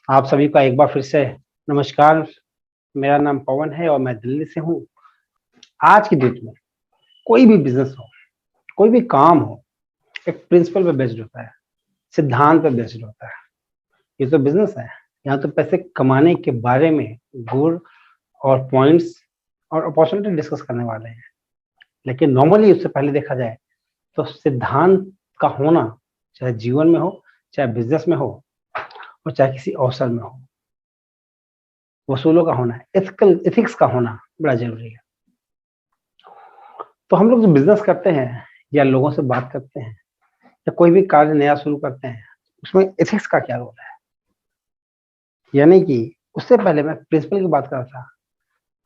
आप सभी का एक बार फिर से नमस्कार। मेरा नाम पवन है और मैं दिल्ली से हूँ। आज की डेट में कोई भी बिजनेस हो, कोई भी काम हो, एक प्रिंसिपल पे बेस्ड होता है, सिद्धांत पे बेस्ड होता है। ये तो बिजनेस है, यहाँ तो पैसे कमाने के बारे में गुर और पॉइंट्स और अपॉर्चुनिटी डिस्कस करने वाले हैं। लेकिन नॉर्मली उससे पहले देखा जाए तो सिद्धांत का होना, चाहे जीवन में हो, चाहे बिजनेस में हो और चाहे किसी अवसर में हो, वसूलों का होना, एथिक्स का होना बड़ा जरूरी है। तो हम लोग जो बिजनेस करते हैं या लोगों से बात करते हैं या कोई भी कार्य नया शुरू करते हैं, उसमें एथिक्स का क्या रोल है? यानी कि उससे पहले मैं प्रिंसिपल की बात कर रहा था।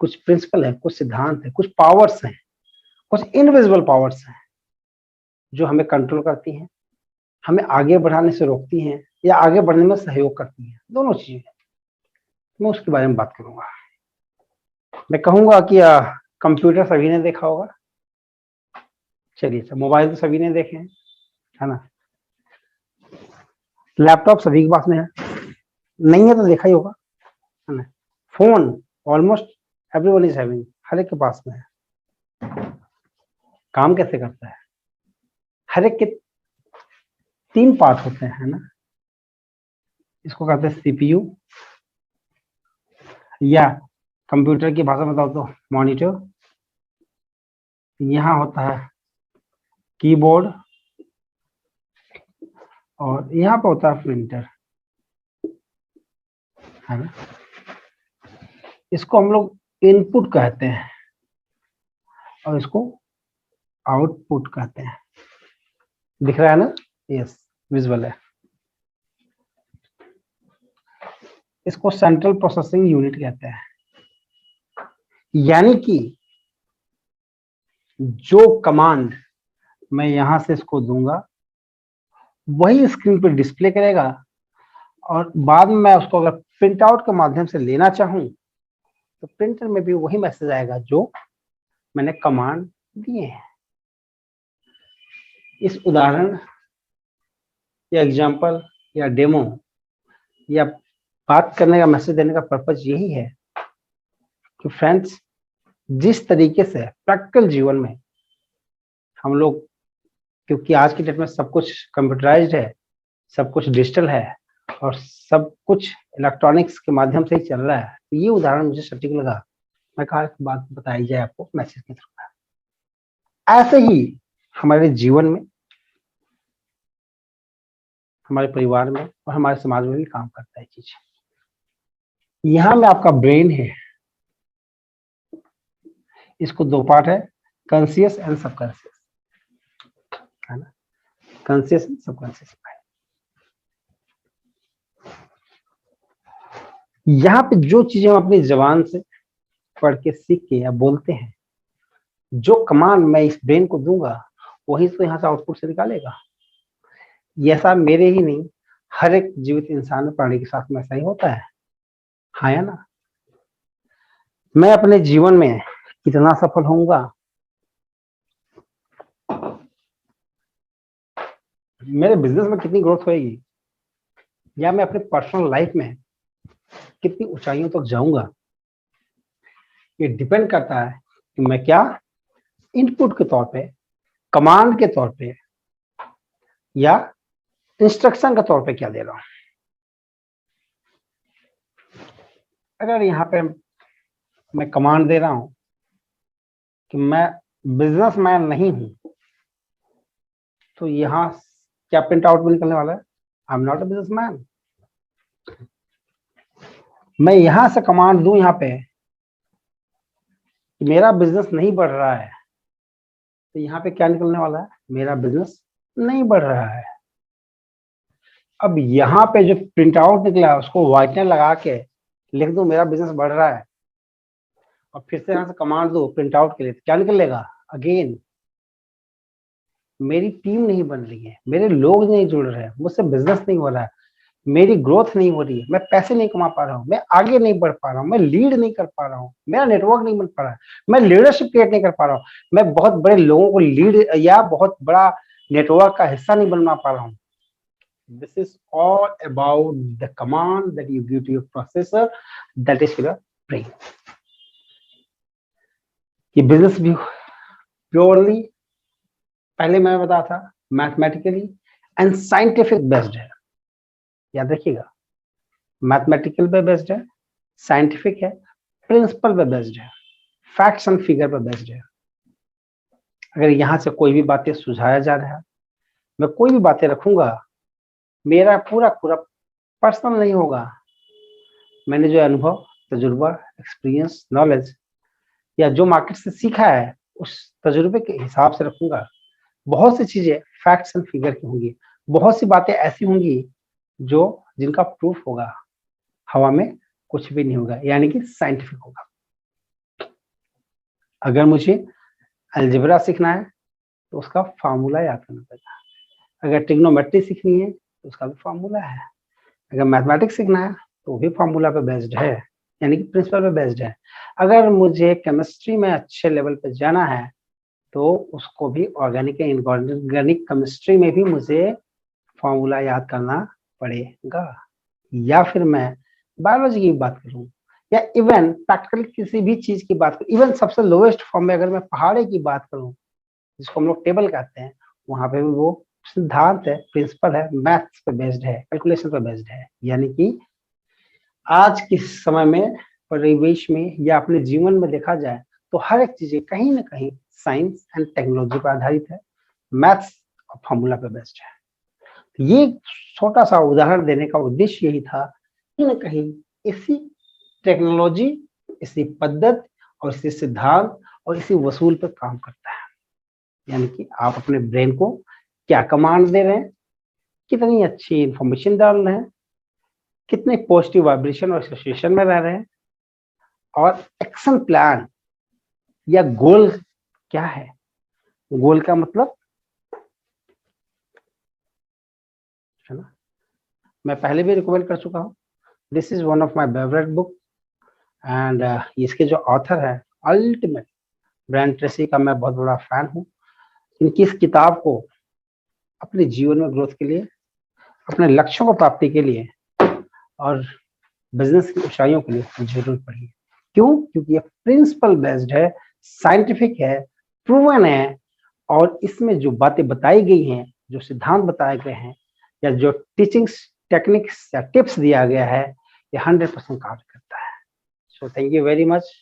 कुछ प्रिंसिपल है, कुछ सिद्धांत है, कुछ पावर्स हैं, कुछ इनविजिबल पावर्स हैं जो हमें कंट्रोल करती हैं, हमें आगे बढ़ाने से रोकती हैं या आगे बढ़ने में सहयोग करती हैं। दोनों चीजें मैं उसके बारे में बात करूंगा। मैं कहूंगा कि कंप्यूटर सभी ने देखा होगा। चलिए, मोबाइल तो सभी ने देखे हैं, है ना। लैपटॉप सभी के पास में है, नहीं है तो देखा ही होगा, है ना। Phone almost everyone is having, हर एक के पास में है। काम कैसे करता है? हर एक के 3 पार्ट होते हैं, है ना। इसको कहते हैं सीपीयू, या कंप्यूटर की भाषा में बताओ तो मॉनिटर। यहाँ होता है कीबोर्ड और यहाँ पे होता है प्रिंटर, है ना। इसको हम लोग इनपुट कहते हैं और इसको आउटपुट कहते हैं। दिख रहा है ना? यस, विजुअल है। इसको सेंट्रल प्रोसेसिंग यूनिट कहते हैं। यानी कि जो कमांड मैं यहां से इसको दूंगा वही स्क्रीन पर डिस्प्ले करेगा, और बाद में मैं उसको अगर प्रिंट आउट के माध्यम से लेना चाहूं तो प्रिंटर में भी वही मैसेज आएगा जो मैंने कमांड दिए हैं। इस उदाहरण या एग्जांपल या डेमो या बात करने का, मैसेज देने का पर्पज यही है कि फ्रेंड्स, जिस तरीके से प्रैक्टिकल जीवन में हम लोग, क्योंकि आज की डेट में सब कुछ कंप्यूटराइज्ड है, सब कुछ डिजिटल है और सब कुछ इलेक्ट्रॉनिक्स के माध्यम से ही चल रहा है, तो ये उदाहरण मुझे सटीक लगा। मैं कहा बात बताई जाए आपको मैसेज के थ्रू। ऐसे ही हमारे जीवन में, हमारे परिवार में और हमारे समाज में भी काम करता है चीज। यहाँ में आपका ब्रेन है, इसको 2 पार्ट है, कॉन्शियस एंड सबकॉन्शियस, है ना। Conscious and subconscious. यहाँ पे जो चीजें हम अपनी जबान से पढ़ के, सीख के या बोलते हैं, जो कमांड मैं इस ब्रेन को दूंगा वही तो यहाँ से आउटपुट से निकालेगा। ये ऐसा मेरे ही नहीं, हर एक जीवित इंसान प्राणी के साथ में ऐसा ही होता है, हाँ या ना। मैं अपने जीवन में कितना सफल होऊंगा, मेरे बिजनेस में कितनी ग्रोथ होएगी, या मैं अपने पर्सनल लाइफ में कितनी ऊंचाइयों तक जाऊंगा, ये डिपेंड करता है कि मैं क्या इनपुट के तौर पे, कमांड के तौर पे या इंस्ट्रक्शन के तौर पे क्या दे रहा हूं। अगर यहाँ पे मैं कमांड दे रहा हूं कि मैं बिजनेसमैन नहीं हूं, तो यहाँ क्या प्रिंट आउट में निकलने वाला है? I am not a businessman. मैं यहां से कमांड दूं यहाँ पे कि मेरा बिजनेस नहीं बढ़ रहा है, तो यहाँ पे क्या निकलने वाला है? मेरा बिजनेस नहीं बढ़ रहा है। अब यहाँ पे जो प्रिंट आउट निकला उसको व्हाइटनर लगा के लिख दूं मेरा बिजनेस बढ़ रहा है, और फिर से यहाँ से कमांड दो प्रिंट आउट के लिए, तो क्या निकलेगा? अगेन मेरी टीम नहीं बन रही है, मेरे लोग नहीं जुड़ रहे हैं, मुझसे बिजनेस नहीं हो रहा है, मेरी ग्रोथ नहीं हो रही है, मैं पैसे नहीं कमा पा रहा हूँ, मैं आगे नहीं बढ़ पा रहा हूँ, मैं लीड नहीं कर पा रहा हूँ, मेरा नेटवर्क नहीं बन पा रहा है, मैं लीडरशिप क्रिएट नहीं कर पा रहा हूँ, मैं बहुत बड़े लोगों को लीड या बहुत बड़ा नेटवर्क का हिस्सा नहीं बनना पा रहा हूँ। This is all about the command that you give to your processor, that is your brain. ये बिजनेस भी प्योरली पहले मैं बताया था मैथमेटिकली एंड साइंटिफिक बेस्ड है, याद रखिएगा। मैथमेटिकल पे बेस्ड है, साइंटिफिक है, प्रिंसिपल पे बेस्ड है, फैक्ट्स एंड फिगर पे बेस्ड है। अगर यहाँ से कोई भी बातें सुझाया जा रहा है, मैं कोई भी बातें रखूंगा, मेरा पूरा पूरा पर्सनल नहीं होगा। मैंने जो अनुभव, तजुर्बा, एक्सपीरियंस, नॉलेज या जो मार्केट से सीखा है उस तजुर्बे के हिसाब से रखूंगा। बहुत सी चीजें फैक्ट्स एंड फिगर की होंगी, बहुत सी बातें ऐसी होंगी जो जिनका प्रूफ होगा, हवा में कुछ भी नहीं होगा, यानी कि साइंटिफिक होगा। अगर मुझे अलजेब्रा सीखना है तो उसका फार्मूला याद करना पड़ेगा। अगर ट्रिग्नोमेट्री सीखनी है तो उसका भी फार्मूला है। अगर मैथमेटिक्स सीखना है तो भी फार्मूला पे बेस्ड है, यानी कि प्रिंसिपल पे बेस्ड है। अगर मुझे केमिस्ट्री में अच्छे लेवल पे जाना है तो उसको भी ऑर्गेनिक या इनऑर्गेनिक केमिस्ट्री में भी मुझे फार्मूला याद करना पड़ेगा। या फिर मैं बायोलॉजी की बात करूं या इवन प्रैक्टिकल किसी भी चीज की बात करूं, इवन सबसे लोएस्ट फॉर्म में अगर मैं पहाड़े की बात करूं, जिसको हम लोग टेबल कहते हैं, वहां पे भी वो सिद्धांत है, प्रिंसिपल है, मैथ्स पे बेस्ड है, कैलकुलेशन पे बेस्ड है। यानी कि आज के समय में, परिवेश में या अपने जीवन में देखा जाए तो हर एक चीजें कहीं ना कहीं साइंस एंड टेक्नोलॉजी पर आधारित है, मैथ्स और फॉर्मूला पे बेस्ड है। तो ये छोटा सा उदाहरण देने का उद्देश्य यही था, कहीं ना कहीं इसी टेक्नोलॉजी, इसी पद्धति और इसी सिद्धांत और इसी वसूल पर काम करता है। यानी कि आप अपने ब्रेन को क्या कमांड दे रहे हैं, कितनी अच्छी इंफॉर्मेशन डाल रहे हैं, कितने पॉजिटिव वाइब्रेशन और एसोसिएशन में रह रहे हैं, और एक्शन प्लान या गोल क्या है। गोल का मतलब है ना, मैं पहले भी रिकमेंड कर चुका हूँ। This is one of my favourite book and इसके जो ऑथर है अल्टीमेट ब्रायन ट्रेसी का मैं बहुत बड़ा फैन हूँ। इनकी इस किताब को अपने जीवन में ग्रोथ के लिए, अपने लक्ष्यों को प्राप्ति के लिए और बिजनेस की ऊंचाइयों के लिए जरूर पढ़िए। क्यों? क्योंकि ये प्रिंसिपल बेस्ड है, साइंटिफिक है, प्रूवन है, और इसमें जो बातें बताई गई हैं, जो सिद्धांत बताए गए हैं या जो टीचिंग्स, टेक्निक्स या टिप्स दिया गया है, ये 100% कार्य करता है। So thank you very much.